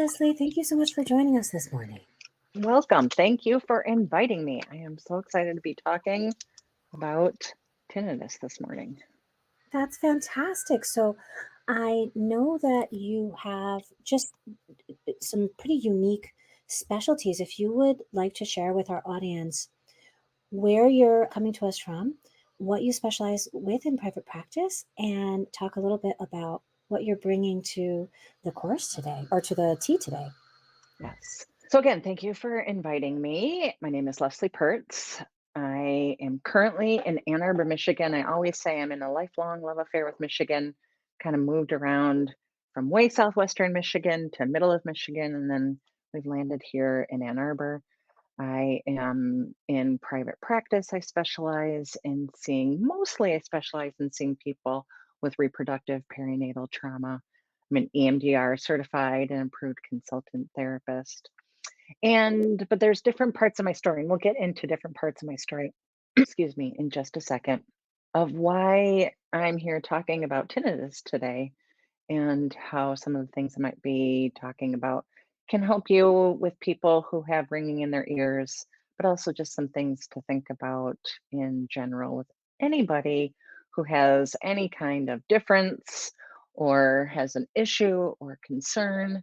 Leslie. Thank you so much for joining us this morning. Welcome. Thank you for inviting me. I am so excited to be talking about tinnitus this morning. That's fantastic. So, I know that you have just some pretty unique specialties. If you would like to share with our audience where you're coming to us from, what you specialize with in private practice, and talk a little bit about what you're bringing to the course today or to the tea today. Yes. So again, thank you for inviting me. My name is Leslie Pertz. I am currently in Ann Arbor, Michigan. I always say I'm in a lifelong love affair with Michigan, kind of moved around from way southwestern Michigan to middle of Michigan, and then we've landed here in Ann Arbor. I am in private practice. I specialize in seeing people with reproductive perinatal trauma. I'm an EMDR certified and approved consultant therapist. But there's different parts of my story, and we'll get into different parts of my story, excuse me, in just a second, of why I'm here talking about tinnitus today and how some of the things I might be talking about can help you with people who have ringing in their ears, but also just some things to think about in general with anybody who has any kind of difference or has an issue or concern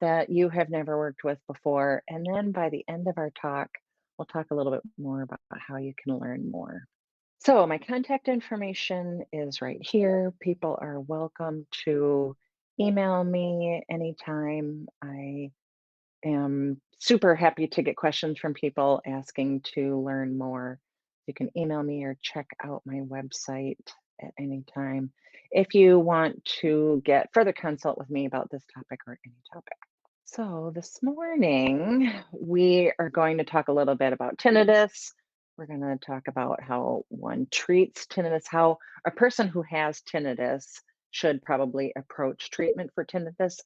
that you have never worked with before. And then by the end of our talk, we'll talk a little bit more about how you can learn more. So my contact information is right here. People are welcome to email me anytime. I am super happy to get questions from people asking to learn more. You can email me or check out my website at any time if you want to get further consult with me about this topic or any topic. So this morning, we are going to talk a little bit about tinnitus. We're going to talk about how one treats tinnitus, how a person who has tinnitus should probably approach treatment for tinnitus.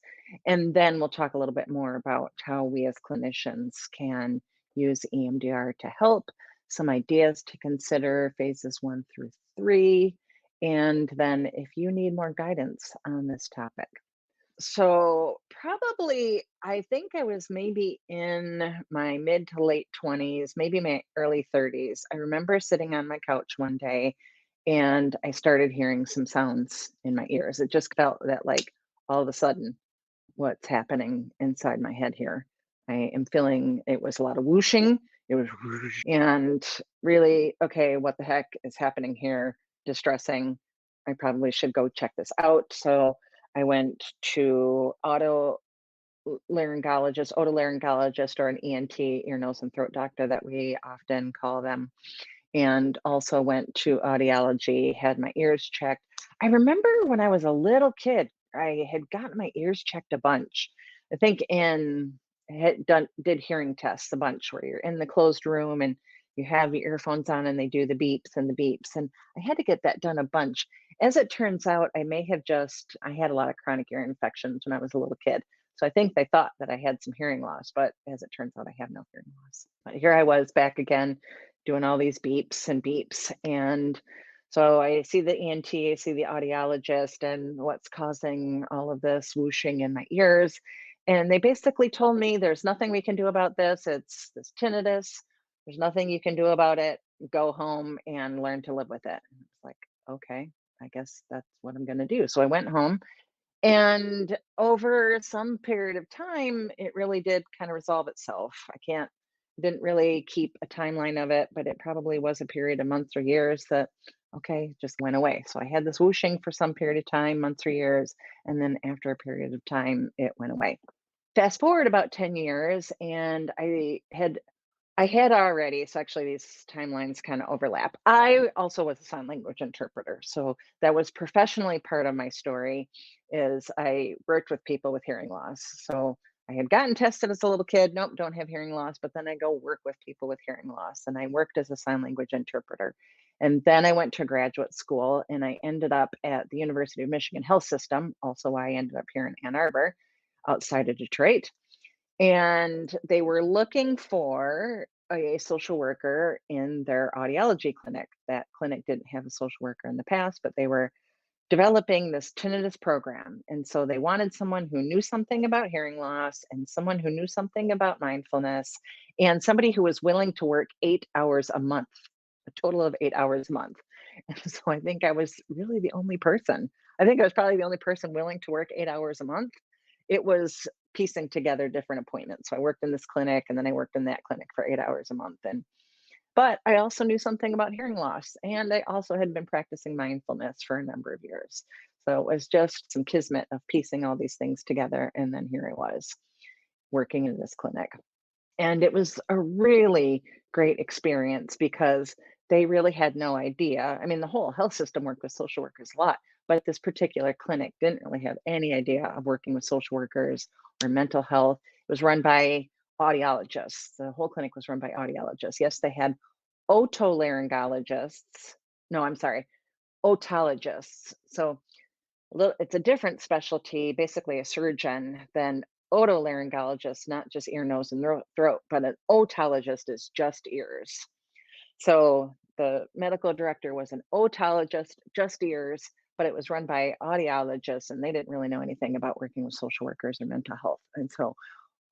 And then we'll talk a little bit more about how we as clinicians can use EMDR to help, some ideas to consider phases 1 through 3, and then if you need more guidance on this topic. So probably, I think I was maybe in my mid to late 20s, maybe my early 30s. I remember sitting on my couch one day and I started hearing some sounds in my ears. It just felt that, like, all of a sudden, what's happening inside my head here? I am feeling it was a lot of whooshing. It was whoosh, and really, okay, what the heck is happening here? Distressing. I probably should go check this out. So I went to otolaryngologist, or an ENT, ear, nose, and throat doctor that we often call them, and also went to audiology, had my ears checked. I remember when I was a little kid, I had gotten my ears checked a bunch. I think did hearing tests a bunch where you're in the closed room and you have your earphones on and they do the beeps and the beeps. And I had to get that done a bunch. As it turns out, I had a lot of chronic ear infections when I was a little kid. So I think they thought that I had some hearing loss, but as it turns out, I have no hearing loss. But here I was back again doing all these beeps and beeps. And so I see the ENT, I see the audiologist, and what's causing all of this whooshing in my ears. And they basically told me there's nothing we can do about this. It's this tinnitus. There's nothing you can do about it. Go home and learn to live with it. And it's like, okay, I guess that's what I'm going to do. So I went home, and over some period of time, it really did kind of resolve itself. Didn't really keep a timeline of it, but it probably was a period of months or years that, okay, just went away. So I had this whooshing for some period of time, months or years, and then after a period of time, it went away. Fast forward about 10 years, and I had already, so actually these timelines kind of overlap. I also was a sign language interpreter. So that was professionally part of my story, is I worked with people with hearing loss. So I had gotten tested as a little kid. Nope, don't have hearing loss. But then I go work with people with hearing loss. And I worked as a sign language interpreter. And then I went to graduate school and I ended up at the University of Michigan Health System. Also, I ended up here in Ann Arbor, outside of Detroit. And they were looking for a social worker in their audiology clinic. That clinic didn't have a social worker in the past, but they were developing this tinnitus program. And so they wanted someone who knew something about hearing loss and someone who knew something about mindfulness and somebody who was willing to work 8 hours a month, a total of 8 hours a month. And so I think I was really the only person. I think I was probably the only person willing to work 8 hours a month. It was piecing together different appointments. So I worked in this clinic and then I worked in that clinic for 8 hours a month. And but I also knew something about hearing loss, and I also had been practicing mindfulness for a number of years. So it was just some kismet of piecing all these things together, and then here I was working in this clinic. And it was a really great experience because they really had no idea. I mean, the whole health system worked with social workers a lot, but this particular clinic didn't really have any idea of working with social workers or mental health. It was run by audiologists. The whole clinic was run by audiologists. Yes, they had otolaryngologists. No, I'm sorry, otologists. So it's a different specialty, basically a surgeon than otolaryngologist, not just ear, nose, and throat, but an otologist is just ears. So the medical director was an otologist, just ears, but it was run by audiologists, and they didn't really know anything about working with social workers or mental health. And so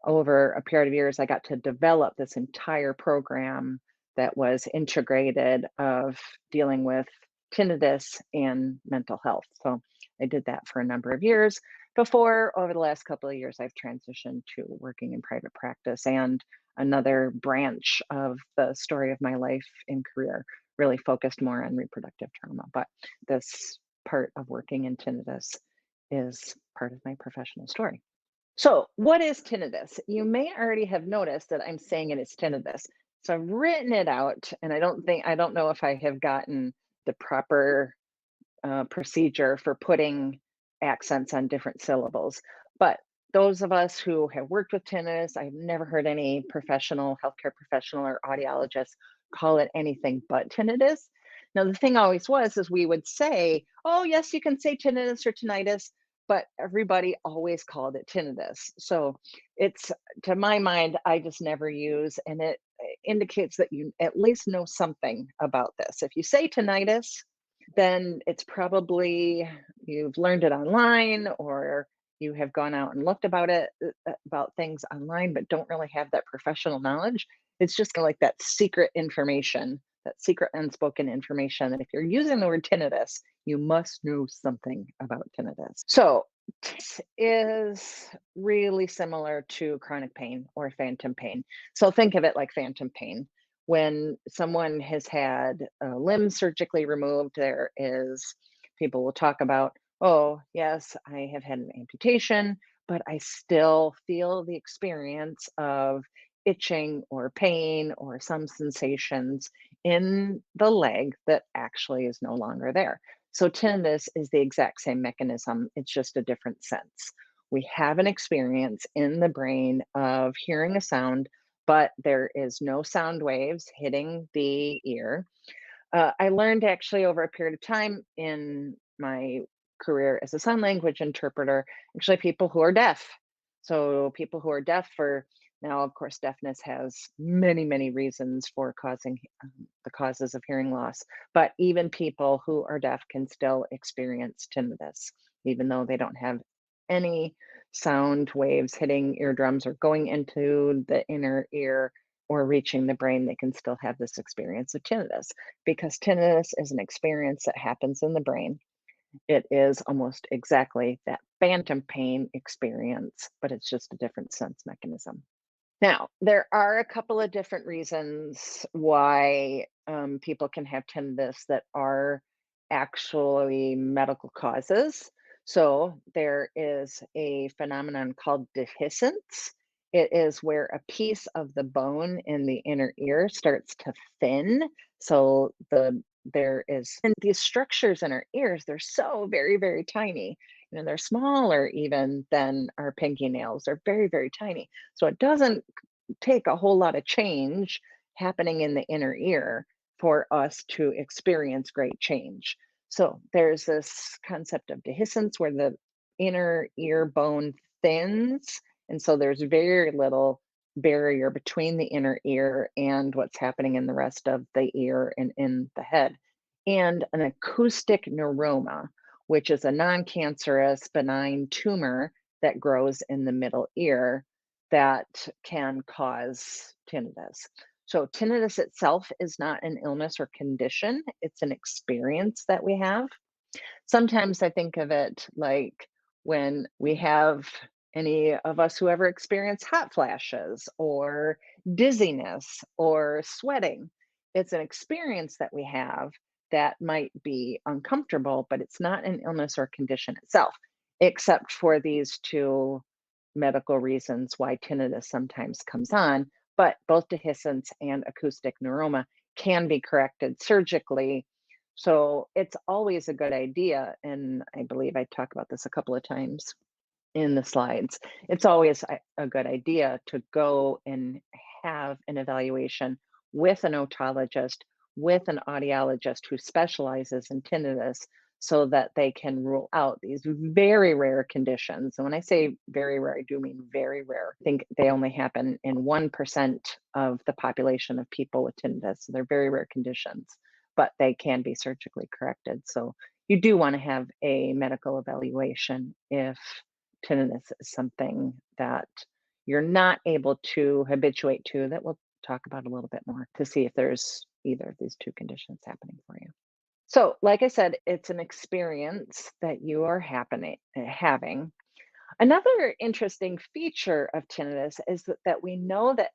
over a period of years, I got to develop this entire program that was integrated of dealing with tinnitus and mental health. So I did that for a number of years before, over the last couple of years, I've transitioned to working in private practice and another branch of the story of my life and career really focused more on reproductive trauma. But this part of working in tinnitus is part of my professional story. So, what is tinnitus? You may already have noticed that I'm saying it is tinnitus. So I've written it out, and I don't know if I have gotten the proper procedure for putting accents on different syllables. But those of us who have worked with tinnitus, I've never heard any professional, healthcare professional or audiologist call it anything but tinnitus. Now, the thing always was is we would say, oh, yes, you can say tinnitus or tinnitus, but everybody always called it tinnitus. So it's, to my mind, I just never use, and it indicates that you at least know something about this. If you say tinnitus, then it's probably you've learned it online or you have gone out and looked about it about things online but don't really have that professional knowledge. It's just kinda like that secret information, that secret unspoken information that if you're using the word tinnitus, you must know something about tinnitus. So this is really similar to chronic pain or phantom pain. So think of it like phantom pain. When someone has had a limb surgically removed, there is people will talk about, oh, yes, I have had an amputation, but I still feel the experience of itching or pain or some sensations in the leg that actually is no longer there. So tinnitus is the exact same mechanism, it's just a different sense. We have an experience in the brain of hearing a sound, but there is no sound waves hitting the ear. I learned actually over a period of time in my career as a sign language interpreter, actually people who are deaf. So people who are deaf for now, of course, deafness has many, many reasons for causing the causes of hearing loss. But even people who are deaf can still experience tinnitus, even though they don't have any sound waves hitting eardrums or going into the inner ear or reaching the brain, they can still have this experience of tinnitus because tinnitus is an experience that happens in the brain. It is almost exactly that phantom pain experience, but it's just a different sense mechanism. Now, there are a couple of different reasons why people can have tinnitus that are actually medical causes. So there is a phenomenon called dehiscence. It is where a piece of the bone in the inner ear starts to thin. So there is and these structures in our ears, they're so very, very tiny. You know, they're smaller even than our pinky nails. They're very, very tiny. So it doesn't take a whole lot of change happening in the inner ear for us to experience great change. So there's this concept of dehiscence where the inner ear bone thins. And so there's very little barrier between the inner ear and what's happening in the rest of the ear and in the head. And an acoustic neuroma, which is a non-cancerous benign tumor that grows in the middle ear that can cause tinnitus. So, tinnitus itself is not an illness or condition, it's an experience that we have. Sometimes I think of it like when we have any of us who ever experience hot flashes or dizziness or sweating. It's an experience that we have that might be uncomfortable, but it's not an illness or condition itself, except for these two medical reasons why tinnitus sometimes comes on. But both dehiscence and acoustic neuroma can be corrected surgically, so it's always a good idea, and I believe I talk about this a couple of times in the slides. It's always a good idea to go and have an evaluation with an otologist, with an audiologist who specializes in tinnitus so that they can rule out these very rare conditions. And when I say very rare, I do mean very rare. I think they only happen in 1% of the population of people with tinnitus. So they're very rare conditions, but they can be surgically corrected. So you do want to have a medical evaluation if tinnitus is something that you're not able to habituate to, that we'll talk about a little bit more to see if there's either of these two conditions happening for you. So, like I said, it's an experience that you are having. Another interesting feature of tinnitus is that we know that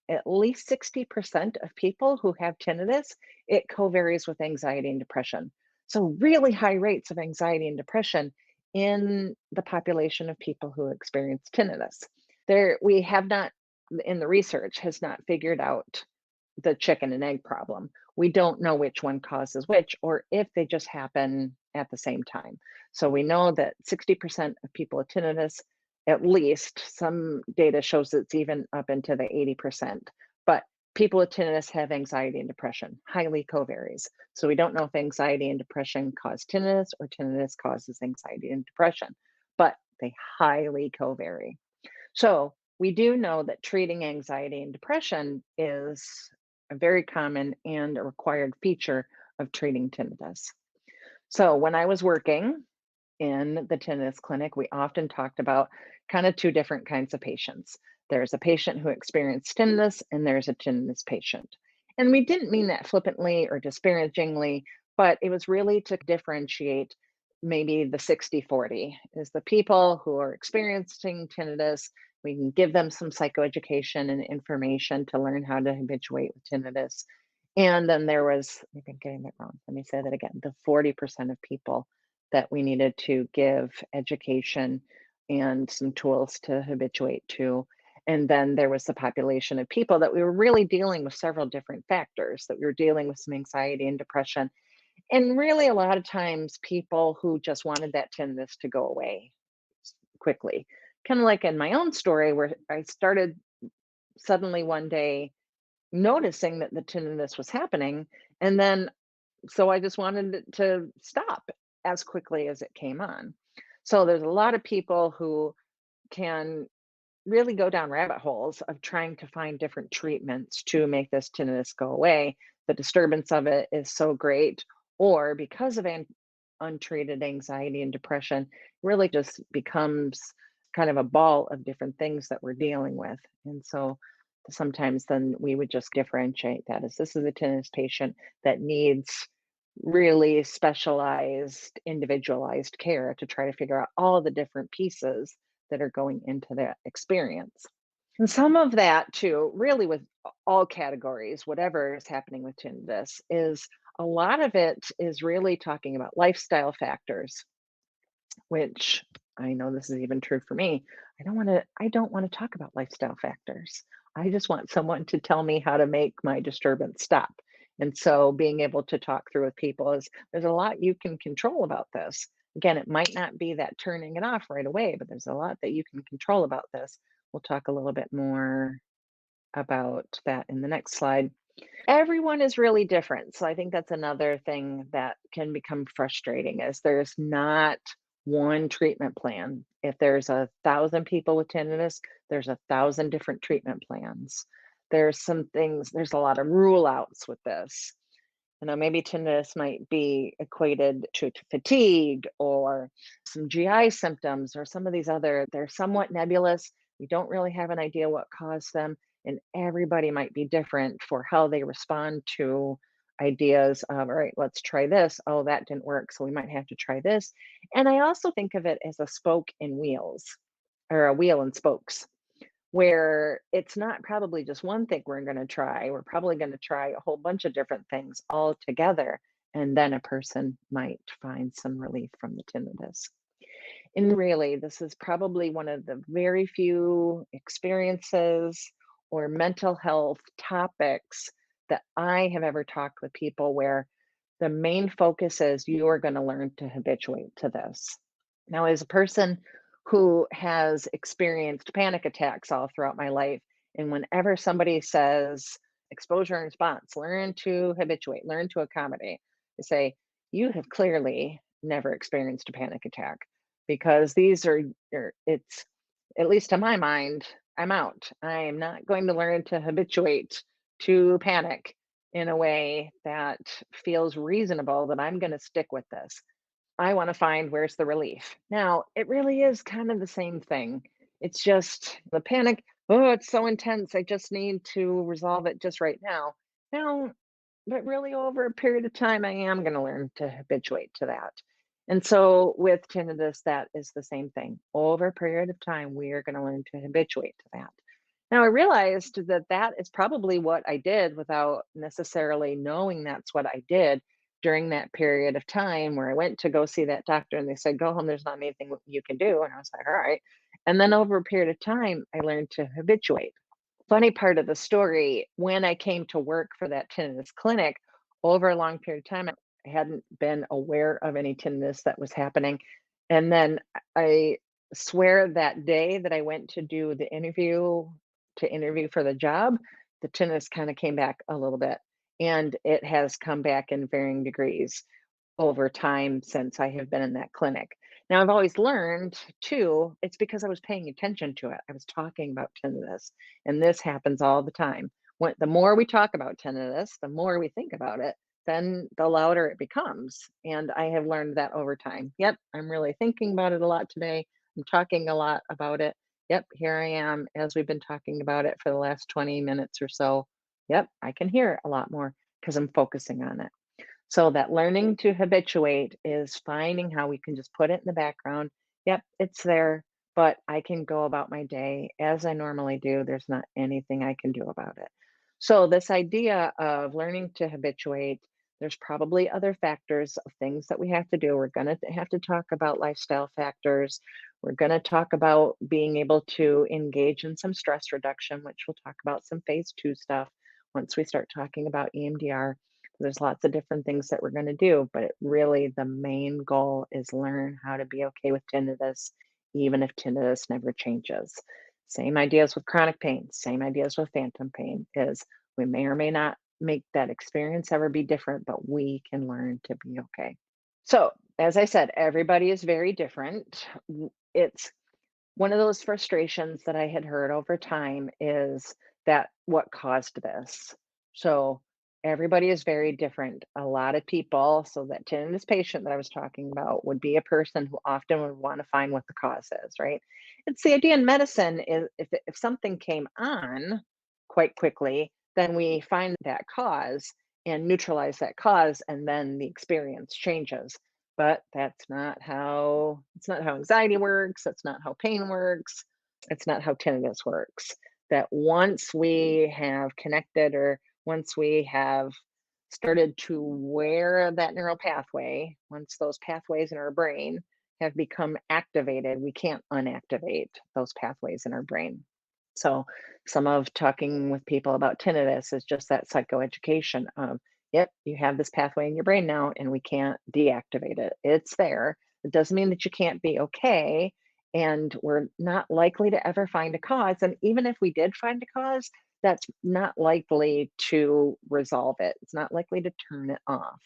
at least 60% of people who have tinnitus, it co-varies with anxiety and depression. So really high rates of anxiety and depression in the population of people who experience tinnitus. There, we have not, in the research, has not figured out the chicken and egg problem. We don't know which one causes which, or if they just happen at the same time. So we know that 60% of people with tinnitus, at least some data shows it's even up into the 80%. But people with tinnitus have anxiety and depression, highly covaries. So we don't know if anxiety and depression cause tinnitus or tinnitus causes anxiety and depression, but they highly covary. So we do know that treating anxiety and depression is a very common and a required feature of treating tinnitus. So when I was working in the tinnitus clinic, we often talked about kind of two different kinds of patients. There's a patient who experienced tinnitus, and there's a tinnitus patient. And we didn't mean that flippantly or disparagingly, but it was really to differentiate maybe the 60-40 is the people who are experiencing tinnitus. We can give them some psychoeducation and information to learn how to habituate with tinnitus. And then there was, maybe I'm getting that wrong. Let me say that again, the 40% of people that we needed to give education and some tools to habituate to. And then there was the population of people that we were really dealing with several different factors, that we were dealing with some anxiety and depression. And really, a lot of times, people who just wanted that tinnitus to go away quickly. Kind of like in my own story, where I started suddenly one day noticing that the tinnitus was happening. And then so I just wanted it to stop as quickly as it came on. So there's a lot of people who can really go down rabbit holes of trying to find different treatments to make this tinnitus go away. The disturbance of it is so great, or because of untreated anxiety and depression, really just becomes kind of a ball of different things that we're dealing with. And so sometimes then we would just differentiate that as this is a tinnitus patient that needs really specialized, individualized care to try to figure out all the different pieces that are going into that experience. And some of that, too, really with all categories, whatever is happening with tinnitus, is a lot of it is really talking about lifestyle factors, which I know this is even true for me. I don't want to talk about lifestyle factors. I just want someone to tell me how to make my disturbance stop. And so being able to talk through with people is there's a lot you can control about this. Again, it might not be that turning it off right away, but there's a lot that you can control about this. We'll talk a little bit more about that in the next slide. Everyone is really different. So I think that's another thing that can become frustrating is there's not one treatment plan. If there's 1,000 people with tinnitus, there's 1,000 different treatment plans. There's some things, there's a lot of rule outs with this. Maybe tinnitus might be equated to fatigue or some GI symptoms or some of these other, they're somewhat nebulous. We don't really have an idea what caused them. And everybody might be different for how they respond to ideas of, all right, let's try this. Oh, that didn't work. So we might have to try this. And I also think of it as a spoke in wheels or a wheel and spokes where it's not probably just one thing we're going to try. We're probably going to try a whole bunch of different things all together. And then a person might find some relief from the tinnitus. And really, this is probably one of the very few experiences or mental health topics that I have ever talked with people where the main focus is you are going to learn to habituate to this. Now, as a person who has experienced panic attacks all throughout my life, and whenever somebody says exposure and response, learn to habituate, learn to accommodate, I say, you have clearly never experienced a panic attack because these it's, at least to my mind, I'm out. I am not going to learn to habituate to panic in a way that feels reasonable that I'm going to stick with this. I want to find where's the relief. Now, it really is kind of the same thing. It's just the panic. Oh, it's so intense. I just need to resolve it just right now. No, but really over a period of time, I am going to learn to habituate to that. And so with tinnitus, that is the same thing. Over a period of time, we are going to learn to habituate to that. Now, I realized that that is probably what I did without necessarily knowing that's what I did during that period of time where I went to go see that doctor and they said, go home, there's not anything you can do. And I was like, all right. And then over a period of time, I learned to habituate. Funny part of the story, when I came to work for that tinnitus clinic over a long period of time, I hadn't been aware of any tinnitus that was happening. And then I swear that day that I went to do the interview to interview for the job, the tinnitus kind of came back a little bit. And it has come back in varying degrees over time since I have been in that clinic. Now, I've always learned too, it's because I was paying attention to it. I was talking about tinnitus, and this happens all the time. The more we talk about tinnitus, the more we think about it, then the louder it becomes. And I have learned that over time. Yep, I'm really thinking about it a lot today. I'm talking a lot about it. Yep, here I am as we've been talking about it for the last 20 minutes or so. Yep, I can hear it a lot more because I'm focusing on it. So that learning to habituate is finding how we can just put it in the background. Yep, it's there, but I can go about my day as I normally do. There's not anything I can do about it. So this idea of learning to habituate, there's probably other factors of things that we have to do. We're going to have to talk about lifestyle factors. We're going to talk about being able to engage in some stress reduction, which we'll talk about some phase 2 stuff once we start talking about EMDR. There's lots of different things that we're going to do, but really the main goal is learn how to be okay with tinnitus, even if tinnitus never changes. Same ideas with chronic pain, same ideas with phantom pain is we may or may not make that experience ever be different, but we can learn to be okay. So, as I said, everybody is very different. It's one of those frustrations that I had heard over time is that what caused this. So everybody is very different. A lot of people, so that tinnitus patient that I was talking about would be a person who often would want to find what the cause is, right? It's the idea in medicine is if something came on quite quickly, then we find that cause and neutralize that cause, and then the experience changes. But that's not how anxiety works, that's not how pain works, it's not how tinnitus works. That once we have connected or once we have started to wear that neural pathway, once those pathways in our brain have become activated, we can't unactivate those pathways in our brain. So, some of talking with people about tinnitus is just that psychoeducation of, yep, you have this pathway in your brain now, and we can't deactivate it. It's there. It doesn't mean that you can't be okay. And we're not likely to ever find a cause. And even if we did find a cause, that's not likely to resolve it. It's not likely to turn it off.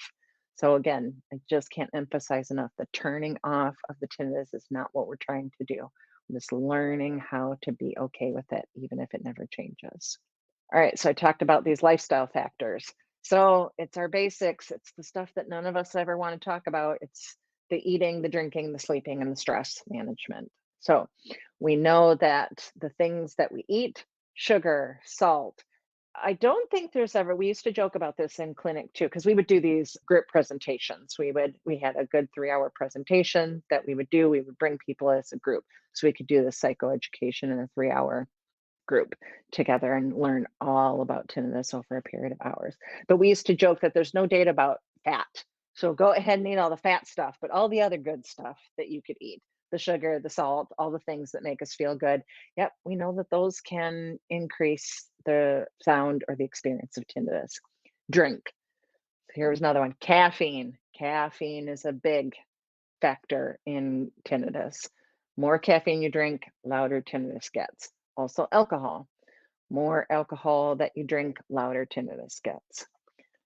So, again, I just can't emphasize enough the turning off of the tinnitus is not what we're trying to do. Just learning how to be okay with it, even if it never changes. All right, so I talked about these lifestyle factors. So it's our basics. It's the stuff that none of us ever want to talk about. It's the eating, the drinking, the sleeping, and the stress management. So we know that the things that we eat, sugar, salt, I don't think there's ever, we used to joke about this in clinic too, because we would do these group presentations. We had a good 3 hour presentation that we would do. We would bring people as a group so we could do the psychoeducation in a 3 hour group together and learn all about tinnitus over a period of hours. But we used to joke that there's no data about fat. So go ahead and eat all the fat stuff, but all the other good stuff that you could eat, the sugar, the salt, all the things that make us feel good. Yep, we know that those can increase the sound or the experience of tinnitus. Drink. Here's another one, caffeine. Caffeine is a big factor in tinnitus. More caffeine you drink, louder tinnitus gets. Also, alcohol. More alcohol that you drink, louder tinnitus gets.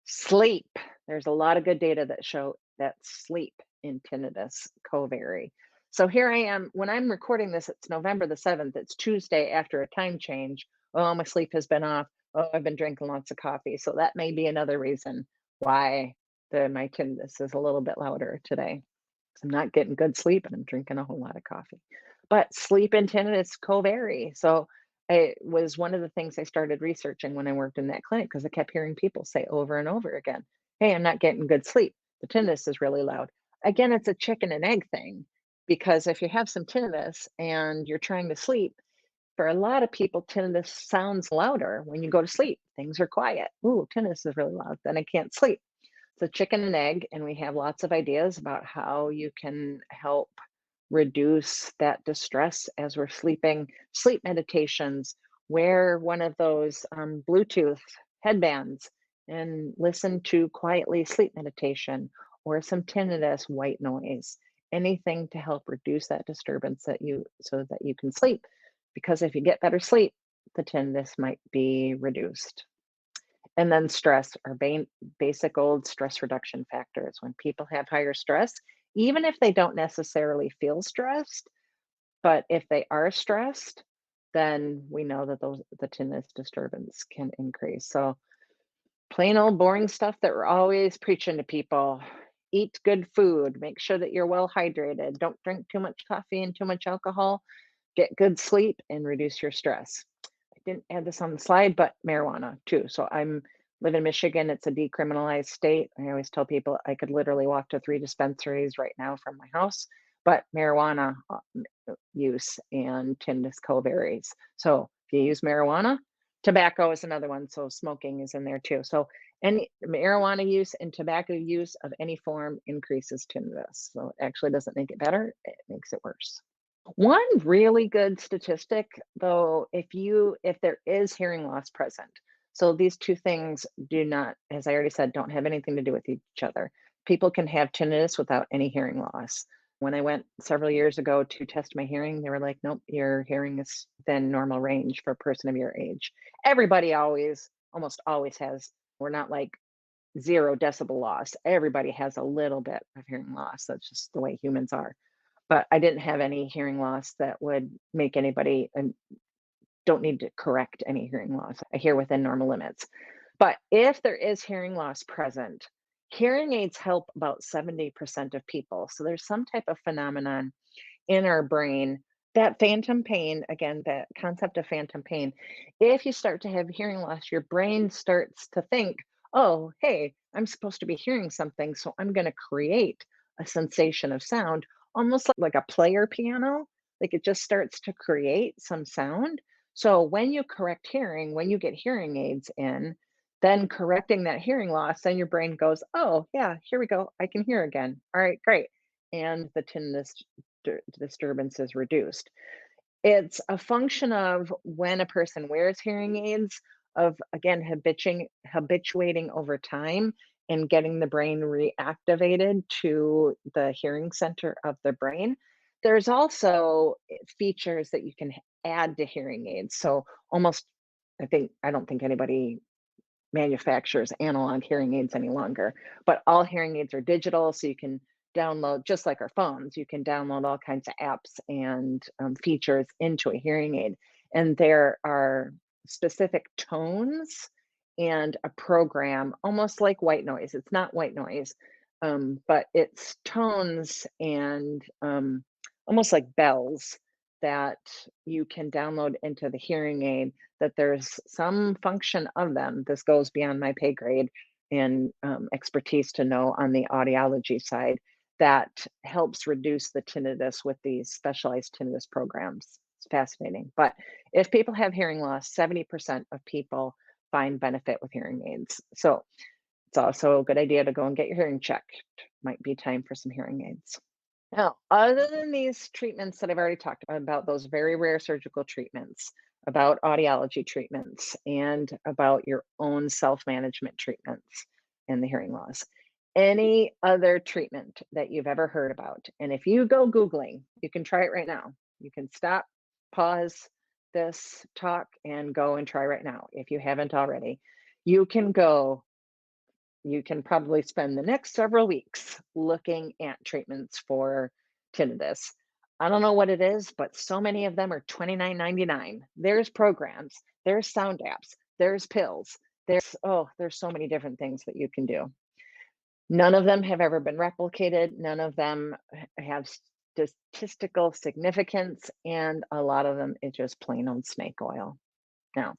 Sleep. There's a lot of good data that show that sleep in tinnitus co-vary. So here I am, when I'm recording this, it's November the 7th, it's Tuesday after a time change. Oh, my sleep has been off. Oh, I've been drinking lots of coffee. So that may be another reason why my tinnitus is a little bit louder today. I'm not getting good sleep and I'm drinking a whole lot of coffee. But sleep and tinnitus co-vary. So it was one of the things I started researching when I worked in that clinic because I kept hearing people say over and over again, hey, I'm not getting good sleep. The tinnitus is really loud. Again, it's a chicken and egg thing because if you have some tinnitus and you're trying to sleep, for a lot of people, tinnitus sounds louder when you go to sleep. Things are quiet. Ooh, tinnitus is really loud. Then I can't sleep. So chicken and egg, and we have lots of ideas about how you can help reduce that distress as we're sleeping. Sleep meditations, wear one of those Bluetooth headbands and listen to quietly sleep meditation or some tinnitus white noise, anything to help reduce that disturbance that you so that you can sleep. Because if you get better sleep, the tinnitus might be reduced. And then stress are basic old stress reduction factors. When people have higher stress, even if they don't necessarily feel stressed, but if they are stressed, then we know that the tinnitus disturbance can increase. So plain old boring stuff that we're always preaching to people. Eat good food, make sure that you're well hydrated, don't drink too much coffee and too much alcohol, get good sleep and reduce your stress. I didn't add this on the slide, but marijuana too. So I'm live in Michigan. It's a decriminalized state. I always tell people I could literally walk to 3 dispensaries right now from my house, but marijuana use and tinnitus co-varies. So if you use marijuana, tobacco is another one. So smoking is in there too. So any marijuana use and tobacco use of any form increases tinnitus. So it actually doesn't make it better, it makes it worse. One really good statistic, though, if there is hearing loss present, so these two things do not, as I already said, don't have anything to do with each other. People can have tinnitus without any hearing loss. When I went several years ago to test my hearing, they were like, nope, your hearing is within normal range for a person of your age. Everybody almost always has, we're not like 0 decibel loss. Everybody has a little bit of hearing loss. That's just the way humans are, but I didn't have any hearing loss that would make anybody and don't need to correct any hearing loss. I hear within normal limits. But if there is hearing loss present, hearing aids help about 70% of people. So there's some type of phenomenon in our brain that phantom pain, again, that concept of phantom pain. If you start to have hearing loss, your brain starts to think, oh, hey, I'm supposed to be hearing something. So I'm going to create a sensation of sound, almost like a player piano. Like it just starts to create some sound. So when you correct hearing, when you get hearing aids in, then correcting that hearing loss, then your brain goes, oh, yeah, here we go. I can hear again. All right, great. And the tinnitus disturbance is reduced. It's a function of when a person wears hearing aids, of again, habituating over time and getting the brain reactivated to the hearing center of the brain. There's also features that you can add to hearing aids. So almost, I don't think anybody manufacturers analog hearing aids any longer, but all hearing aids are digital. So you can download, just like our phones, you can download all kinds of apps and features into a hearing aid. And there are specific tones and a program almost like white noise. It's not white noise, but it's tones and almost like bells that you can download into the hearing aid, that there's some function of them. This goes beyond my pay grade and expertise to know on the audiology side, that helps reduce the tinnitus with these specialized tinnitus programs. It's fascinating. But if people have hearing loss, 70% of people find benefit with hearing aids. So it's also a good idea to go and get your hearing checked. Might be time for some hearing aids. Now, other than these treatments that I've already talked about, those very rare surgical treatments, about audiology treatments, and about your own self management treatments and the hearing loss, any other treatment that you've ever heard about, and if you go Googling, you can try it right now. You can stop, pause this talk, and go and try right now if you haven't already. You can go you can probably spend the next several weeks looking at treatments for tinnitus. I don't know what it is, but so many of them are $29.99. There's programs, there's sound apps, there's pills, there's so many different things that you can do. None of them have ever been replicated. None of them have statistical significance, and a lot of them is just plain old snake oil. Now,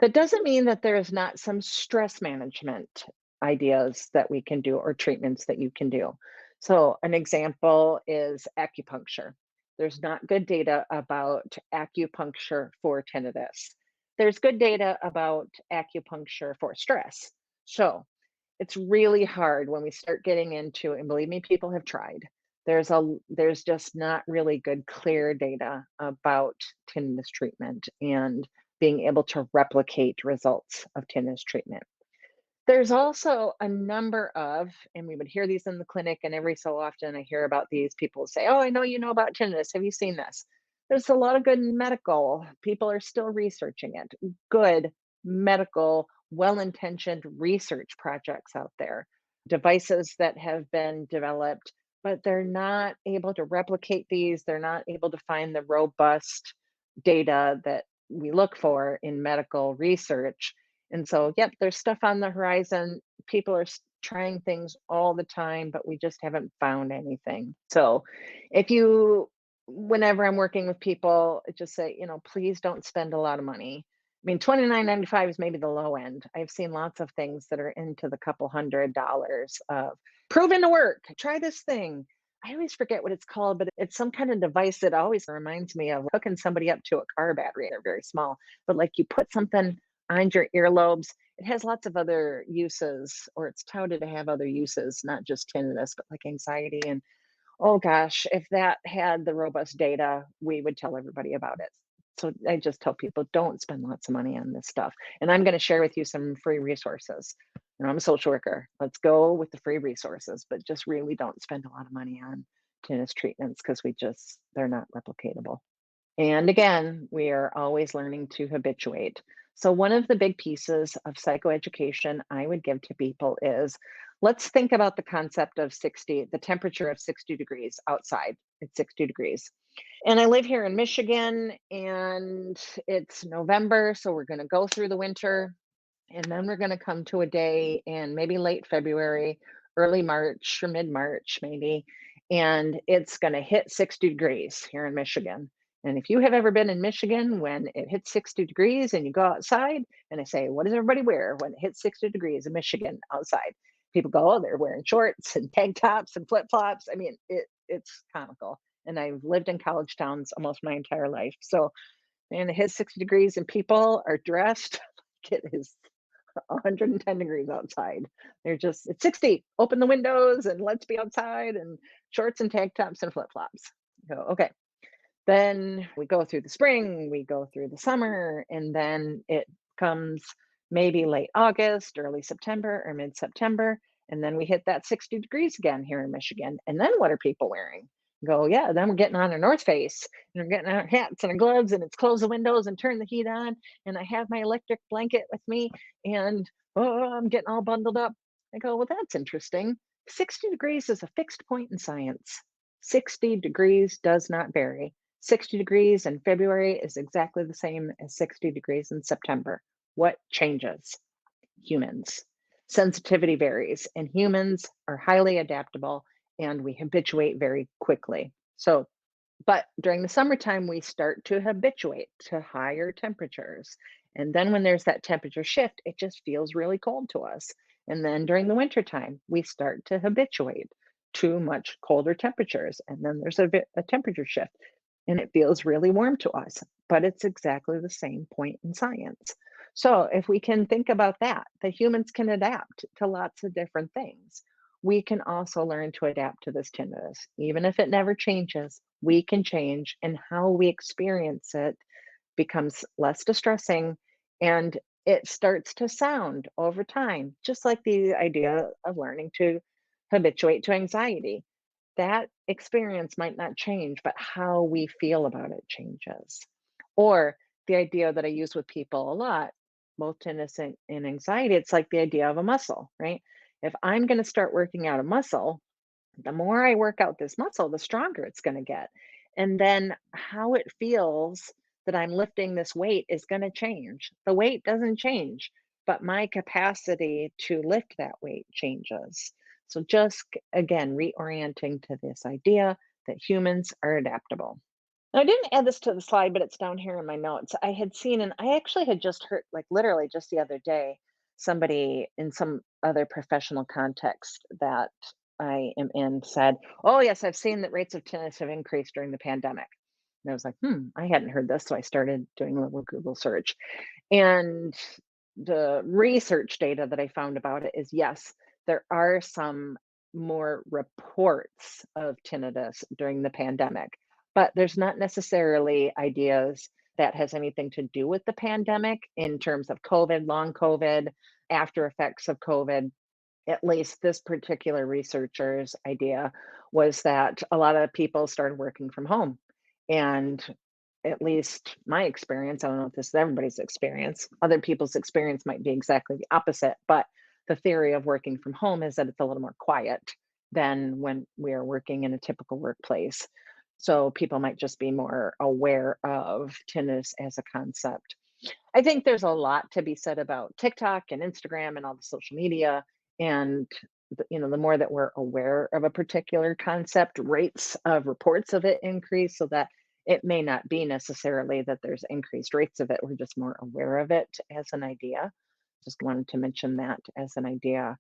that doesn't mean that there is not some stress management ideas that we can do or treatments that you can do. So, an example is acupuncture. There's not good data about acupuncture for tinnitus. There's good data about acupuncture for stress. So, it's really hard when we start getting into, and believe me, people have tried. There's just not really good clear data about tinnitus treatment and being able to replicate results of tinnitus treatment. There's also a number of, and we would hear these in the clinic, and every so often I hear about these people say, "Oh, I know you know about tinnitus. Have you seen this?" There's a lot of good medical, people are still researching it. Good medical, well intentioned research projects out there, devices that have been developed, but they're not able to replicate these. They're not able to find the robust data that we look for in medical research. And so, yep, there's stuff on the horizon. People are trying things all the time, but we just haven't found anything. So, if you, whenever I'm working with people, just say, please don't spend a lot of money. I mean, $29.95 is maybe the low end. I've seen lots of things that are into the couple $100 of proven to work. Try this thing. I always forget what it's called, but it's some kind of device that always reminds me of hooking somebody up to a car battery. They're very small, but like you put something on your earlobes. It has lots of other uses, or it's touted to have other uses, not just tinnitus, but like anxiety. And oh gosh, if that had the robust data, we would tell everybody about it. So I just tell people, don't spend lots of money on this stuff. And I'm going to share with you some free resources. I'm a social worker. Let's go with the free resources, but just really don't spend a lot of money on tinnitus treatments, because they're not replicatable. And again, we are always learning to habituate. So, one of the big pieces of psychoeducation I would give to people is, let's think about the concept of the temperature of 60 degrees outside. It's 60 degrees. And I live here in Michigan, and it's November. So, we're going to go through the winter, and then we're going to come to a day in maybe late February, early March, or mid March, maybe. And it's going to hit 60 degrees here in Michigan. And if you have ever been in Michigan when it hits 60 degrees and you go outside, and I say, what does everybody wear when it hits 60 degrees in Michigan outside? People go, oh, they're wearing shorts and tank tops and flip flops. I mean, it's comical. And I've lived in college towns almost my entire life. So, man, it hits 60 degrees and people are dressed like it is 110 degrees outside. It's 60, open the windows and let's be outside, and shorts and tank tops and flip flops. Go, okay. Then we go through the spring, we go through the summer, and then it comes maybe late August, early September, or mid September. And then we hit that 60 degrees again here in Michigan. And then what are people wearing? Go, yeah, then we're getting on our North Face, and we're getting our hats and our gloves, and it's close the windows and turn the heat on. And I have my electric blanket with me, and I'm getting all bundled up. I go, well, that's interesting. 60 degrees is a fixed point in science. 60 degrees does not vary. 60 degrees in February is exactly the same as 60 degrees in September. What changes? humans. Sensitivity varies, and humans are highly adaptable and we habituate very quickly. So, but during the summertime, we start to habituate to higher temperatures. And then when there's that temperature shift, it just feels really cold to us. And then during the wintertime, we start to habituate to much colder temperatures. And then there's a temperature shift and it feels really warm to us. But it's exactly the same point in science. So if we can think about that, the humans can adapt to lots of different things. We can also learn to adapt to this tinnitus. Even if it never changes, we can change, and how we experience it becomes less distressing and it starts to sound over time, just like the idea of learning to habituate to anxiety. That experience might not change, but how we feel about it changes. Or the idea that I use with people a lot, both tinnitus and anxiety, it's like the idea of a muscle, right? If I'm going to start working out a muscle, the more I work out this muscle, the stronger it's going to get. And then how it feels that I'm lifting this weight is going to change. The weight doesn't change, but my capacity to lift that weight changes. So, just again, reorienting to this idea that humans are adaptable. I didn't add this to the slide, but it's down here in my notes. I had seen, and I actually had just heard, like literally just the other day, somebody in some other professional context that I am in said, "Oh, yes, I've seen that rates of tinnitus have increased during the pandemic." And I was like, I hadn't heard this. So I started doing a little Google search. And the research data that I found about it is yes, there are some more reports of tinnitus during the pandemic, but there's not necessarily ideas that has anything to do with the pandemic in terms of COVID, long COVID, after effects of COVID. At least this particular researcher's idea was that a lot of people started working from home. And at least my experience, I don't know if this is everybody's experience, other people's experience might be exactly the opposite, but the theory of working from home is that it's a little more quiet than when we are working in a typical workplace. So people might just be more aware of tinnitus as a concept. I think there's a lot to be said about TikTok and Instagram and all the social media. And the more that we're aware of a particular concept, rates of reports of it increase, so that it may not be necessarily that there's increased rates of it. We're just more aware of it as an idea. Just wanted to mention that as an idea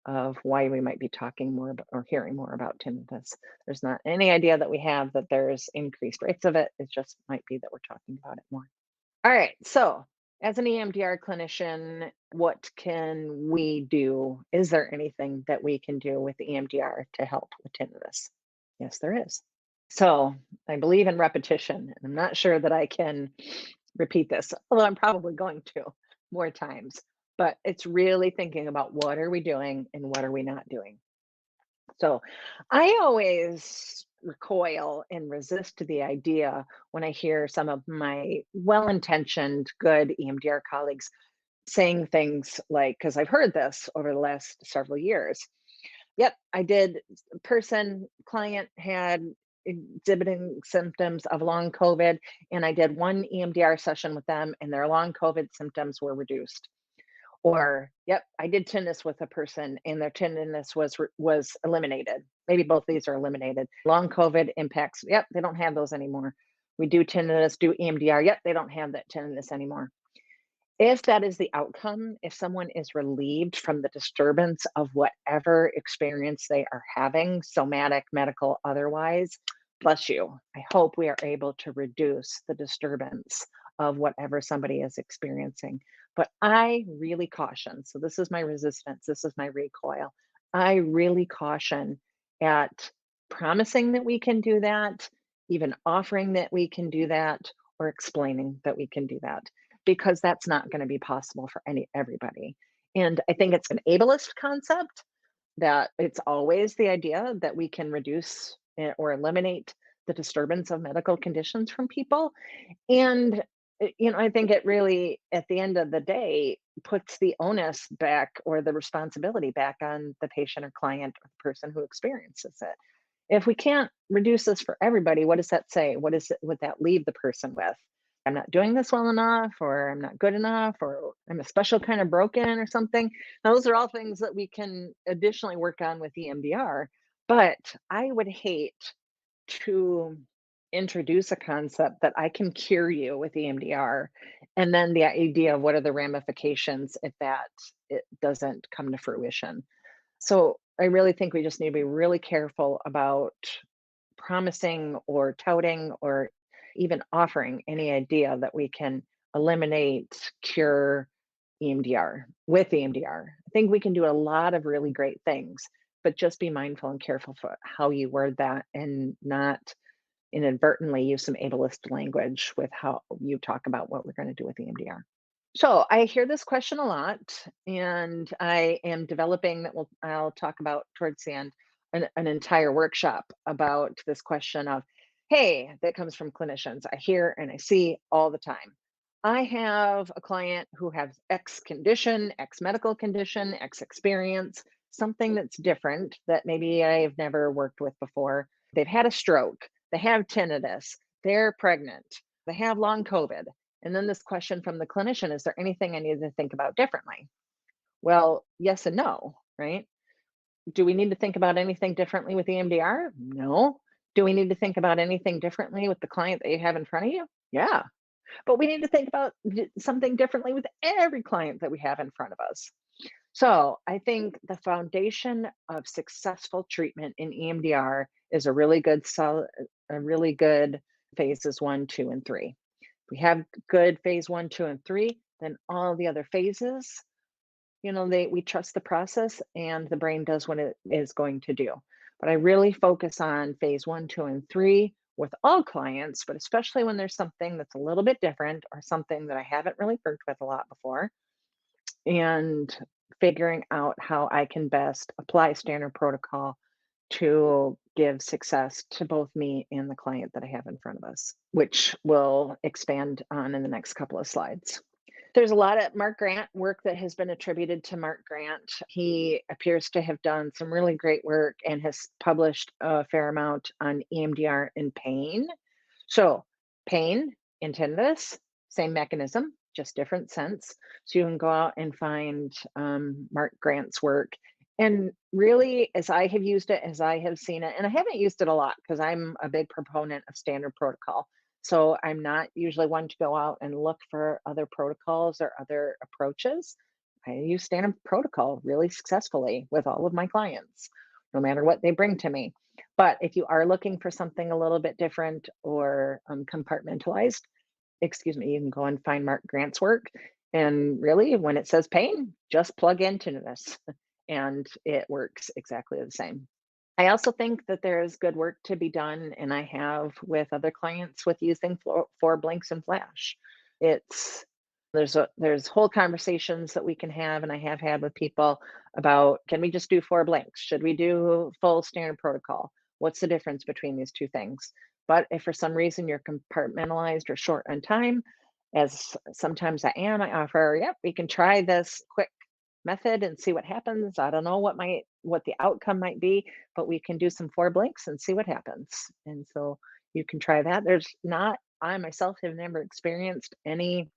of why we might be talking more about or hearing more about tinnitus. There's not any idea that we have that there's increased rates of it. It just might be that we're talking about it more. All right. So, as an EMDR clinician, what can we do? Is there anything that we can do with EMDR to help with tinnitus? Yes, there is. So, I believe in repetition, and I'm not sure that I can repeat this, although I'm probably going to more times. But it's really thinking about what are we doing and what are we not doing. So I always recoil and resist to the idea when I hear some of my well intentioned, good EMDR colleagues saying things like, because I've heard this over the last several years. Yep, I did. Person, client had exhibiting symptoms of long COVID, and I did one EMDR session with them, and their long COVID symptoms were reduced. Or, yep, I did tinnitus with a person and their tinnitus was eliminated. Maybe both these are eliminated. Long COVID impacts, yep, they don't have those anymore. We do tinnitus, do EMDR, yep, they don't have that tinnitus anymore. If that is the outcome, if someone is relieved from the disturbance of whatever experience they are having, somatic, medical, otherwise, bless you. I hope we are able to reduce the disturbance of whatever somebody is experiencing. But I really caution. So, this is my resistance, this is my recoil. I really caution at promising that we can do that, even offering that we can do that, or explaining that we can do that, because that's not going to be possible for everybody. And I think it's an ableist concept that it's always the idea that we can reduce or eliminate the disturbance of medical conditions from people. And I think it really, at the end of the day, puts the onus back or the responsibility back on the patient or client or the person who experiences it. If we can't reduce this for everybody, what does that say? What is it would that leave the person with? I'm not doing this well enough, or I'm not good enough, or I'm a special kind of broken or something. Those are all things that we can additionally work on with EMDR. But I would hate to introduce a concept that I can cure you with EMDR, and then the idea of what are the ramifications if that it doesn't come to fruition. So I really think we just need to be really careful about promising or touting or even offering any idea that we can eliminate, cure EMDR with EMDR. I think we can do a lot of really great things, but just be mindful and careful for how you word that and not inadvertently use some ableist language with how you talk about what we're going to do with EMDR. So I hear this question a lot, and I am developing that I'll talk about towards the end an entire workshop about this question of, hey, that comes from clinicians. I hear and I see all the time. I have a client who has X condition, X medical condition, X experience, something that's different that maybe I've never worked with before. They've had a stroke, they have tinnitus, they're pregnant, they have long COVID, and then this question from the clinician, is there anything I need to think about differently? Well, yes and no, right? Do we need to think about anything differently with EMDR? No. Do we need to think about anything differently with the client that you have in front of you? Yeah. But we need to think about something differently with every client that we have in front of us. So I think the foundation of successful treatment in EMDR is a really good phases 1, 2, and 3. We have good phase 1, 2, and 3, then all the other phases, we trust the process and the brain does what it is going to do. But I really focus on phase 1, 2, and 3 with all clients, but especially when there's something that's a little bit different or something that I haven't really worked with a lot before, and figuring out how I can best apply standard protocol to give success to both me and the client that I have in front of us, which we'll expand on in the next couple of slides. There's a lot of Mark Grant work that has been attributed to Mark Grant. He appears to have done some really great work and has published a fair amount on EMDR and pain. So, pain and tinnitus, same mechanism, just different sense. So, you can go out and find Mark Grant's work. And really, as I have used it, as I have seen it, and I haven't used it a lot because I'm a big proponent of standard protocol. So I'm not usually one to go out and look for other protocols or other approaches. I use standard protocol really successfully with all of my clients, no matter what they bring to me. But if you are looking for something a little bit different or compartmentalized, excuse me, you can go and find Mark Grant's work. And really, when it says pain, just plug into this and it works exactly the same. I also think that there's good work to be done, and I have with other clients with using four blinks and flash. It's there's whole conversations that we can have, and I have had with people about, can we just do four blinks? Should we do full standard protocol? What's the difference between these two things? But if for some reason you're compartmentalized or short on time, as sometimes I am, I offer, yep, we can try this quick method and see what happens. I don't know what the outcome might be, but we can do some four blinks and see what happens. And so you can try that. There's not I myself have never experienced any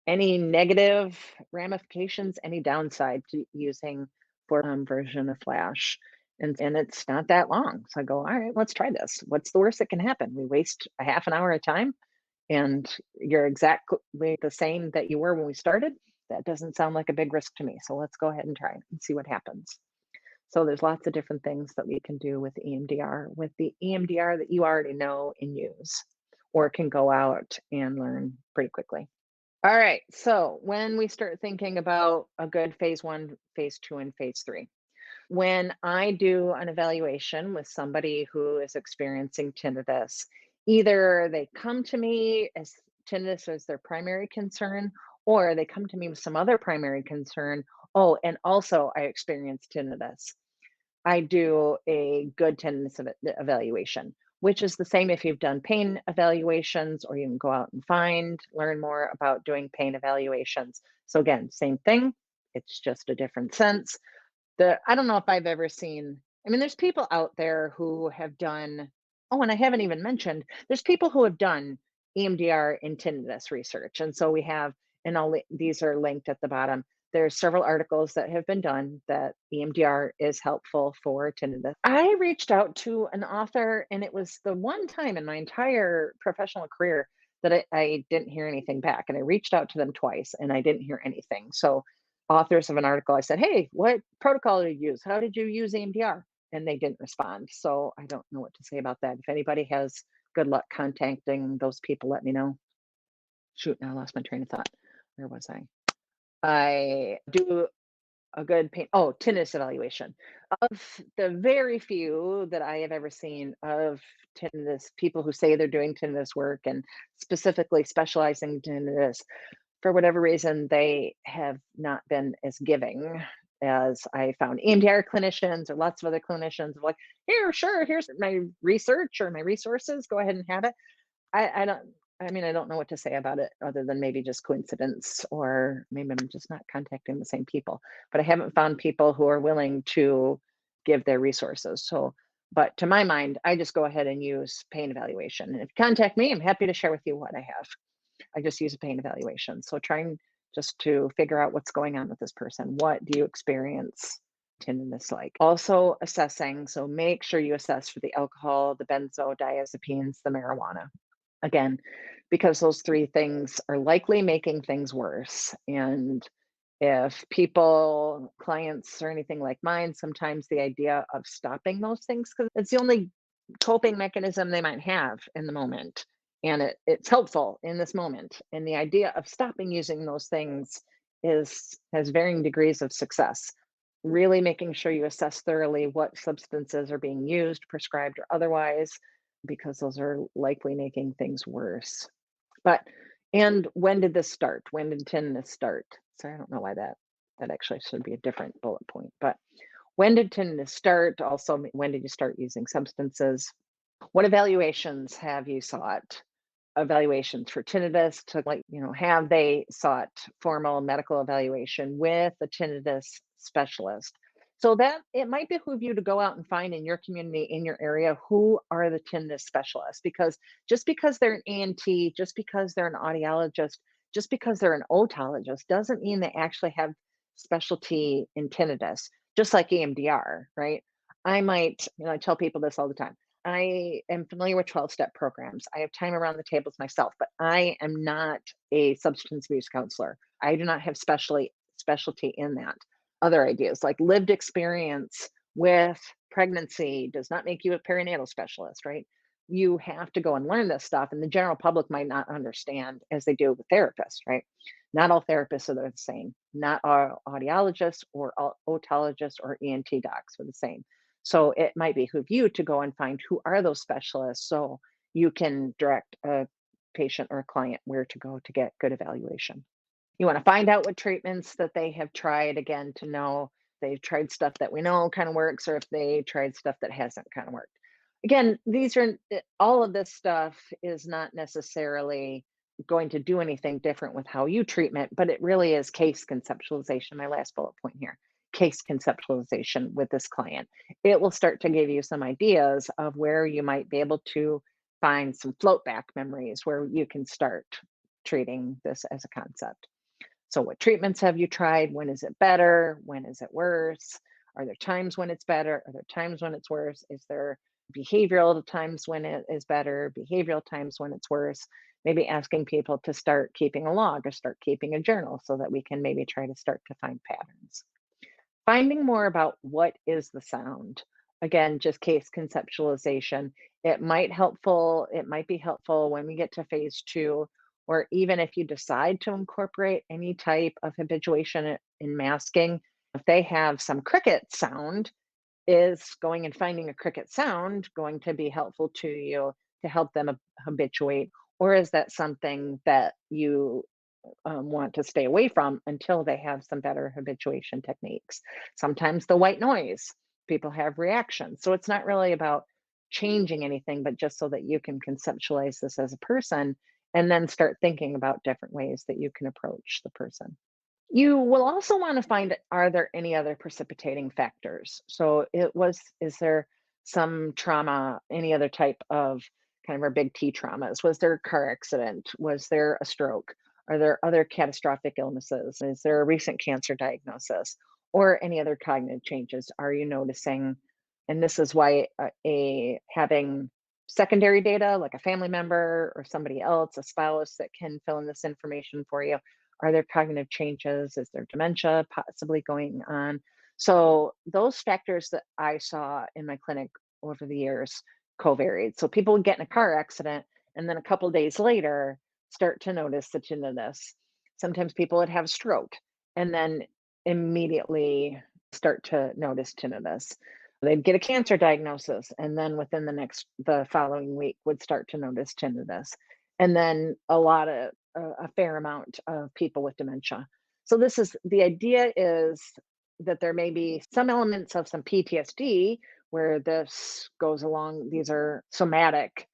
negative ramifications, any downside to using for version of Flash. And it's not that long. So I go, all right, let's try this. What's the worst that can happen? We waste a half an hour of time and you're exactly the same that you were when we started. That doesn't sound like a big risk to me. So let's go ahead and try it and see what happens. So there's lots of different things that we can do with EMDR, with the EMDR that you already know and use, or can go out and learn pretty quickly. All right. So when we start thinking about a good phase 1, phase 2, and phase 3, when I do an evaluation with somebody who is experiencing tinnitus, either they come to me as tinnitus as their primary concern, or they come to me with some other primary concern. Oh, and also I experience tinnitus. I do a good tinnitus evaluation, which is the same if you've done pain evaluations, or you can go out and learn more about doing pain evaluations. So again, same thing. It's just a different sense. I don't know if I've ever seen, I mean, there's people out there who have done, oh, and I haven't even mentioned, there's people who have done EMDR and tinnitus research. And so we have, and these are linked at the bottom. There's several articles that have been done that EMDR is helpful for tinnitus. I reached out to an author, and it was the one time in my entire professional career that I didn't hear anything back. And I reached out to them twice and I didn't hear anything. So, authors of an article, I said, "Hey, what protocol did you use? How did you use EMDR?" And they didn't respond. So, I don't know what to say about that. If anybody has good luck contacting those people, let me know. Shoot, now I lost my train of thought. Where was I? I do a good pain. Oh, tinnitus evaluation. Of the very few that I have ever seen of tinnitus, people who say they're doing tinnitus work and specifically specializing in tinnitus, for whatever reason, they have not been as giving as I found. EMDR clinicians or lots of other clinicians are like, here, sure, here's my research or my resources. Go ahead and have it. I don't I mean, I don't know what to say about it other than maybe just coincidence, or maybe I'm just not contacting the same people. But I haven't found people who are willing to give their resources. So, but to my mind, I just go ahead and use pain evaluation. And if you contact me, I'm happy to share with you what I have. I just use a pain evaluation. So trying just to figure out what's going on with this person. What do you experience tinnitus like? Also assessing. So make sure you assess for the alcohol, the benzodiazepines, the marijuana. Again, because those 3 things are likely making things worse. And if people, clients, or anything like mine, sometimes the idea of stopping those things, because it's the only coping mechanism they might have in the moment. And it's helpful in this moment. And the idea of stopping using those things has varying degrees of success. Really making sure you assess thoroughly what substances are being used, prescribed or otherwise, because those are likely making things worse. But and when did this start? When did tinnitus start? So I don't know why that actually should be a different bullet point. But when did tinnitus start? Also, when did you start using substances? What evaluations have you sought? Evaluations for tinnitus, to, like, have they sought formal medical evaluation with a tinnitus specialist? So that it might behoove you to go out and find in your community, in your area, who are the tinnitus specialists. Because just because they're an ENT, just because they're an audiologist, just because they're an otologist, doesn't mean they actually have specialty in tinnitus, just like EMDR, right? I tell people this all the time. I am familiar with 12-step programs. I have time around the tables myself, but I am not a substance abuse counselor. I do not have specialty in that. Other ideas like lived experience with pregnancy does not make you a perinatal specialist, right? You have to go and learn this stuff, and the general public might not understand as they do with therapists, right? Not all therapists are the same. Not all audiologists or all otologists or ENT docs are the same. So it might behoove you to go and find who are those specialists, so you can direct a patient or a client where to go to get good evaluation. You want to find out what treatments that they have tried, again, to know they've tried stuff that we know kind of works, or if they tried stuff that hasn't kind of worked. Again, all of this stuff is not necessarily going to do anything different with how you treatment, but it really is case conceptualization. My last bullet point here, case conceptualization with this client. It will start to give you some ideas of where you might be able to find some float back memories where you can start treating this as a concept. So, what treatments have you tried? When is it better? When is it worse? Are there times when it's better? Are there times when it's worse? Is there behavioral times when it is better? Behavioral times when it's worse? Maybe asking people to start keeping a log or start keeping a journal so that we can maybe try to start to find patterns. Finding more about what is the sound. Again, just case conceptualization. It might be helpful when we get to phase 2, or even if you decide to incorporate any type of habituation in masking. If they have some cricket sound, is going and finding a cricket sound going to be helpful to you to help them habituate? Or is that something that you want to stay away from until they have some better habituation techniques? Sometimes the white noise, people have reactions. So it's not really about changing anything, but just so that you can conceptualize this as a person and then start thinking about different ways that you can approach the person. You will also want to find, are there any other precipitating factors? So is there some trauma, any other type of kind of our big T traumas. Was there a car accident? Was there a stroke? Are there other catastrophic illnesses? Is there a recent cancer diagnosis or any other cognitive changes? Are you noticing? And this is why a having secondary data like a family member or somebody else, a spouse that can fill in this information for you. Are there cognitive changes? Is there dementia possibly going on? So those factors that I saw in my clinic over the years co-varied. So people would get in a car accident and then a couple days later start to notice the tinnitus. Sometimes people would have a stroke and then immediately start to notice tinnitus. They'd get a cancer diagnosis and then within the following week would start to notice tinnitus. And then a fair amount of people with dementia. So this is the idea is that there may be some elements of some PTSD where this goes along. These are somatic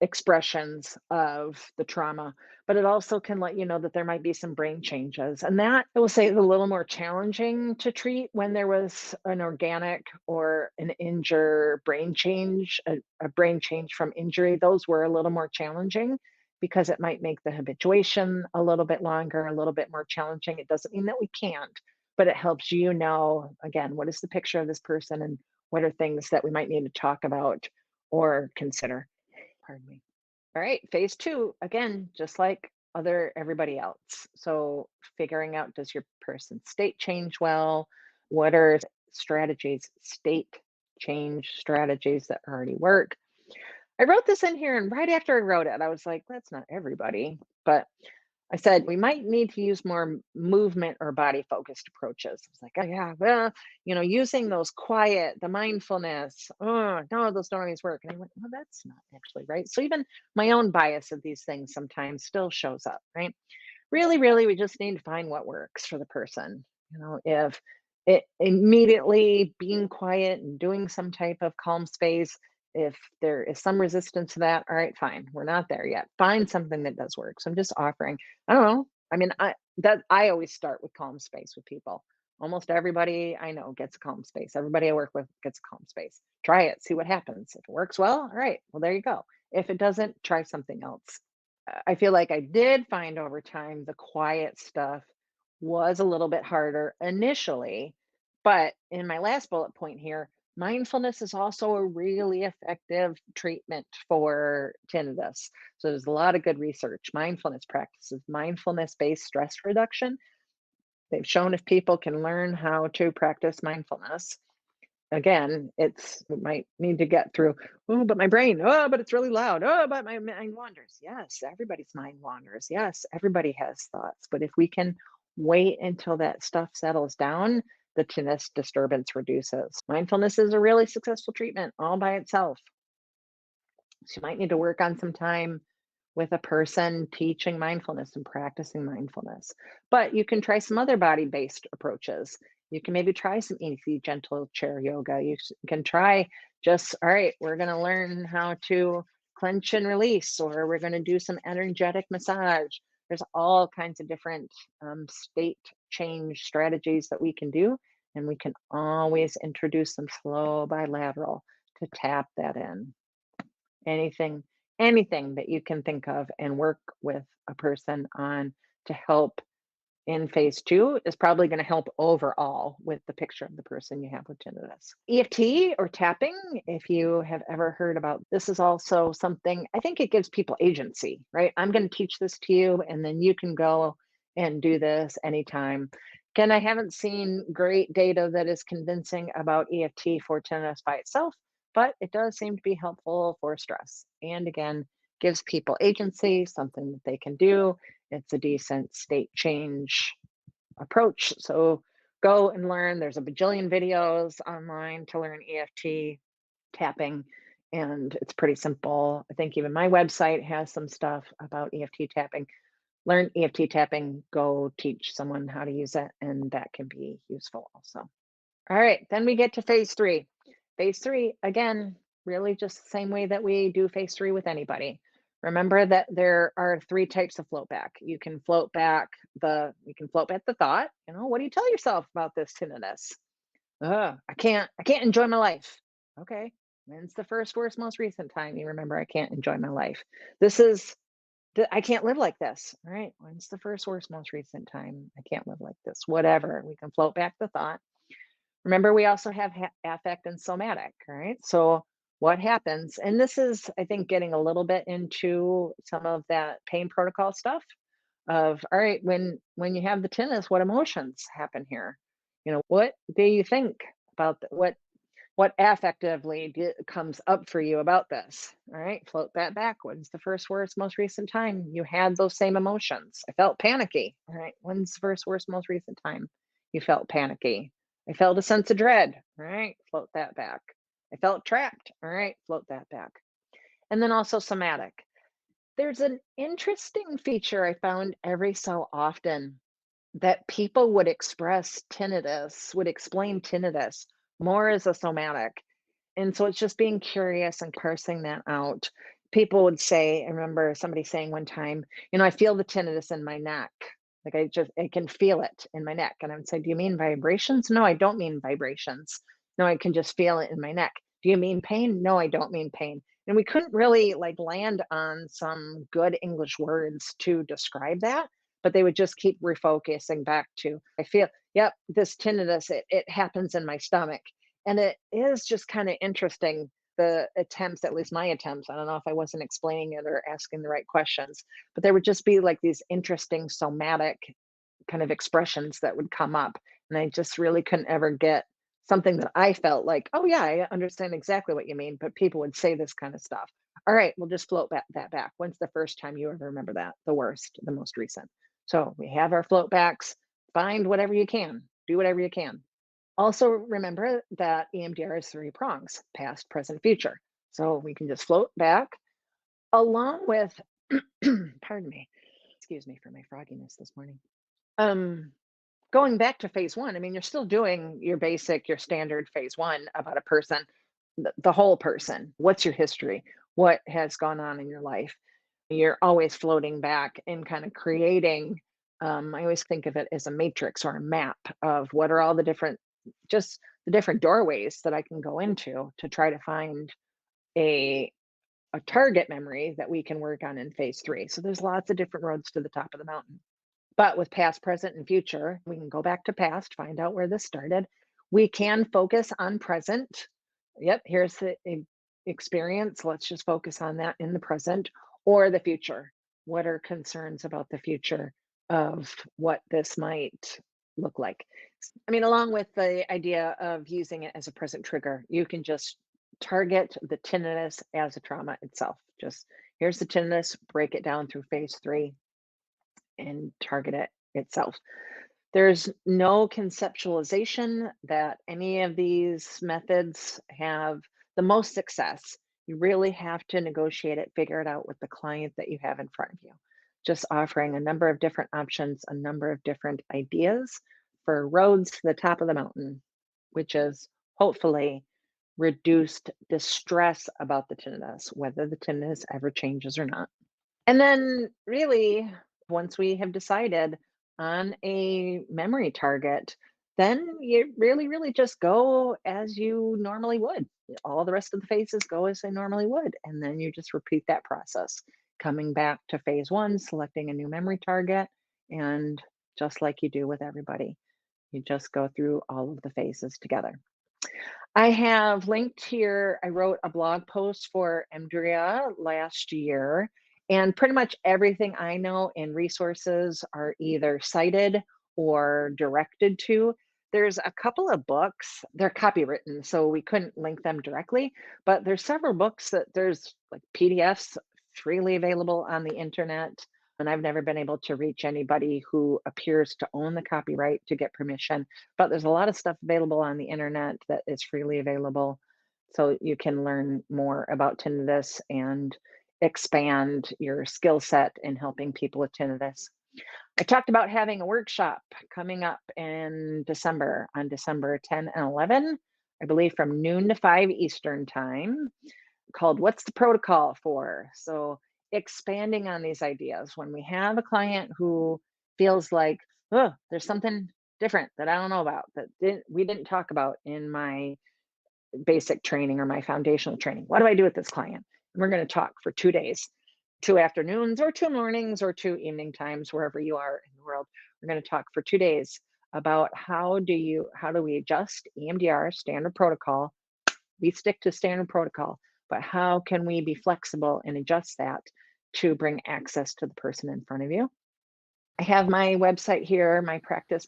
expressions of the trauma, but it also can let you know that there might be some brain changes. And that I will say is a little more challenging to treat when there was an organic or an injure brain change, a brain change from injury. Those were a little more challenging because it might make the habituation a little bit longer, a little bit more challenging. It doesn't mean that we can't, but it helps you know, again, what is the picture of this person and what are things that we might need to talk about or consider. Pardon me. All right, phase 2, again, just like everybody else. So figuring out, does your person's state change well? What are strategies, state change strategies that already work? I wrote this in here, and right after I wrote it, I was like, that's not everybody, but I said, we might need to use more movement or body focused approaches. I was like, oh, yeah, well, using those quiet, the mindfulness. Oh, no, those don't always work. And I went, well, that's not actually right. So even my own bias of these things sometimes still shows up, right? Really, really, we just need to find what works for the person. If it immediately being quiet and doing some type of calm space, if there is some resistance to that, all right, fine. We're not there yet. Find something that does work. So I'm just offering, I don't know. I mean, I always start with calm space with people. Almost everybody I know gets a calm space. Everybody I work with gets a calm space. Try it, see what happens. If it works well, all right, well, there you go. If it doesn't, try something else. I feel like I did find over time the quiet stuff was a little bit harder initially. But in my last bullet point here, mindfulness is also a really effective treatment for tinnitus. So there's a lot of good research. Mindfulness practices, mindfulness based stress reduction. They've shown if people can learn how to practice mindfulness, again, we might need to get through, oh, but my brain, oh, but it's really loud. Oh, but my mind wanders. Yes, everybody's mind wanders. Yes, everybody has thoughts. But if we can wait until that stuff settles down, the tinnitus disturbance reduces. Mindfulness is a really successful treatment all by itself. So you might need to work on some time with a person teaching mindfulness and practicing mindfulness. But you can try some other body based approaches. You can maybe try some easy, gentle chair yoga. Can try just, all right, we're going to learn how to clench and release, or we're going to do some energetic massage. There's all kinds of different state change strategies that we can do. And we can always introduce some slow bilateral to tap that in. Anything that you can think of and work with a person on to help in phase 2 is probably going to help overall with the picture of the person you have with tinnitus. EFT or tapping, if you have ever heard about this, is also something I think it gives people agency, right? I'm going to teach this to you and then you can go and do this anytime. Again, I haven't seen great data that is convincing about EFT for tinnitus by itself, but it does seem to be helpful for stress. And again, gives people agency, something that they can do. It's a decent state change approach. So go and learn. There's a bajillion videos online to learn EFT tapping, and it's pretty simple. I think even my website has some stuff about EFT tapping. Learn EFT tapping, go teach someone how to use it, and that can be useful also. All right, then we get to phase 3. Phase 3, again, really just the same way that we do phase 3 with anybody. Remember that there are 3 types of float back. You can float back the thought, what do you tell yourself about this tinnitus? I can't enjoy my life. Okay. When's the first, worst, most recent time you remember I can't enjoy my life? This is I can't live like this. All right. When's the first, worst, most recent time I can't live like this? Whatever. We can float back the thought. Remember, we also have affect and somatic. All right. So, what happens? And this is, I think, getting a little bit into some of that pain protocol stuff of, all right, when you have the tinnitus, what emotions happen here? What do you think about what affectively comes up for you about this? All right, float that back. When's the first, worst, most recent time you had those same emotions? I felt panicky. All right, when's the first, worst, most recent time you felt panicky? I felt a sense of dread. All right, float that back. I felt trapped. All right, float that back. And then also somatic. There's an interesting feature I found every so often that people would express tinnitus, would explain tinnitus more as a somatic. And so it's just being curious and parsing that out. People would say, I remember somebody saying one time, I feel the tinnitus in my neck. Like I can feel it in my neck. And I would say, do you mean vibrations? No, I don't mean vibrations. No, I can just feel it in my neck. Do you mean pain? No, I don't mean pain. And we couldn't really like land on some good English words to describe that, but they would just keep refocusing back to, I feel, yep, this tinnitus, it happens in my stomach. And it is just kind of interesting, the attempts, at least my attempts. I don't know if I wasn't explaining it or asking the right questions, but there would just be like these interesting somatic kind of expressions that would come up. And I just really couldn't ever get something that I felt like, oh, yeah, I understand exactly what you mean. But people would say this kind of stuff. All right, we'll just float that back. When's the first time you ever remember that? The worst, the most recent. So we have our float backs. Find whatever you can, do whatever you can. Also, remember that EMDR is three prongs: past, present, future. So we can just float back along with, pardon me, excuse me for my frogginess this morning. Um, Going back to phase one, I mean, you're still doing your basic, your standard phase one about a person, the whole person. What's your history? What has gone on in your life? You're always floating back and kind of creating. I always think of it as a matrix or a map of what are all the different, just the different doorways that I can go into to try to find a a target memory that we can work on in phase three. So there's lots of different roads to the top of the mountain. But with past, present, and future, we can go back to past, find out where this started. We can focus on present. Yep, here's the experience. Let's just focus on that in the present or the future. What are concerns about the future of what this might look like? I mean, along with the idea of using it as a present trigger, you can just target the tinnitus as a trauma itself. Just here's the tinnitus, break it down through phase three and target it itself. There's no conceptualization that any of these methods have the most success. You really have to negotiate it, figure it out with the client that you have in front of you. Just offering a number of different options, a number of different ideas for roads to the top of the mountain, which is hopefully reduced distress about the tinnitus, whether the tinnitus ever changes or not. And then, really, once we have decided on a memory target, then you really, really just go as you normally would. All the rest of the phases go as they normally would. And then you just repeat that process, coming back to phase one, selecting a new memory target, and just like you do with everybody, you just go through all of the phases together. I have linked here, I wrote a blog post for Emdria last year, and pretty much everything I know and resources are either cited or directed to. There's a couple of books, they're copywritten, so we couldn't link them directly, but there's several books that there's like PDFs freely available on the internet. And I've never been able to reach anybody who appears to own the copyright to get permission, but there's a lot of stuff available on the internet that is freely available. So you can learn more about tinnitus and expand your skill set in helping people with tinnitus. I talked about having a workshop coming up in December, on December 10 and 11, I believe from noon to 5 Eastern time, called What's the Protocol for? So expanding on these ideas. When we have a client who feels like, oh, there's something different that I don't know about, that we didn't talk about in my basic training or my foundational training. What do I do with this client? And we're going to talk for 2 days, 2 afternoons or 2 mornings or 2 evening times, wherever you are in the world. We're going to talk for 2 days about how do we adjust EMDR standard protocol. We stick to standard protocol, but how can we be flexible and adjust that to bring access to the person in front of you? I have my website here, my practice,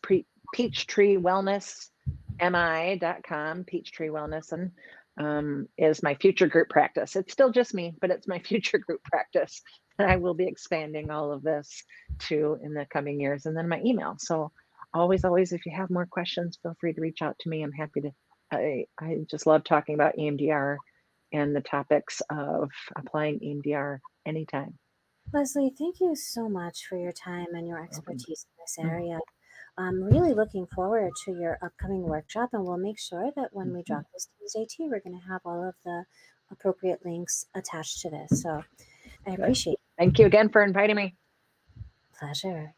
peachtreewellnessmi.com, Peachtree Wellness, and is my future group practice. It's still just me, but it's my future group practice. And I will be expanding all of this to in the coming years. And then my email. So always, always, if you have more questions, feel free to reach out to me. I'm happy to. I just love talking about EMDR and the topics of applying EMDR anytime. Leslie, thank you so much for your time and your Welcome. expertise in this Mhm. area. I'm really looking forward to your upcoming workshop, and we'll make sure that when we Mhm. drop this Tuesday too, we're going to have all of the appropriate links attached to this. So I Good. appreciate it. Thank you again for inviting me. Pleasure.